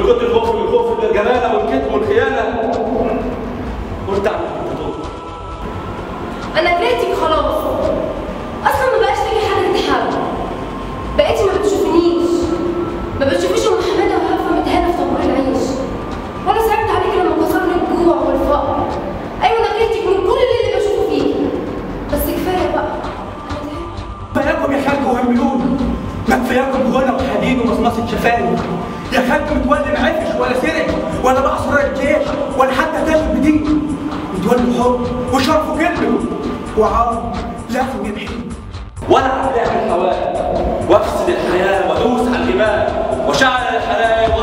واللي كنت خوفي من خوف الجبانه والكذب والخيانه قلت اعمل الدكتور. انا كرهتك خلاص، اصلا ما بقاش لي حاجه تتحب، بقيتي ما بتشوفنيش، ما بتشوفيش ام حماده وهفه متهانه في طابور العيش، ولا صعبت عليكي لما كسرني الجوع والفقر. ايوه انا كرهتك من كل اللي بشوفه فيكي، بس كفايه بقى. كفاياكم يا خالد وهملوني، ما كفاياكم غنى وحديد ومصمصه شفايف. يا خالد متولي معفش ولا سرق ولا بقى اسرار الجيش ولا حتى تاخد بدين، متولي حر وشرفه كلمه وعار لازم يمحي. وانا عم بعمل حوالي وافسد الحياه وادوس على الجبال وشعل الحلايا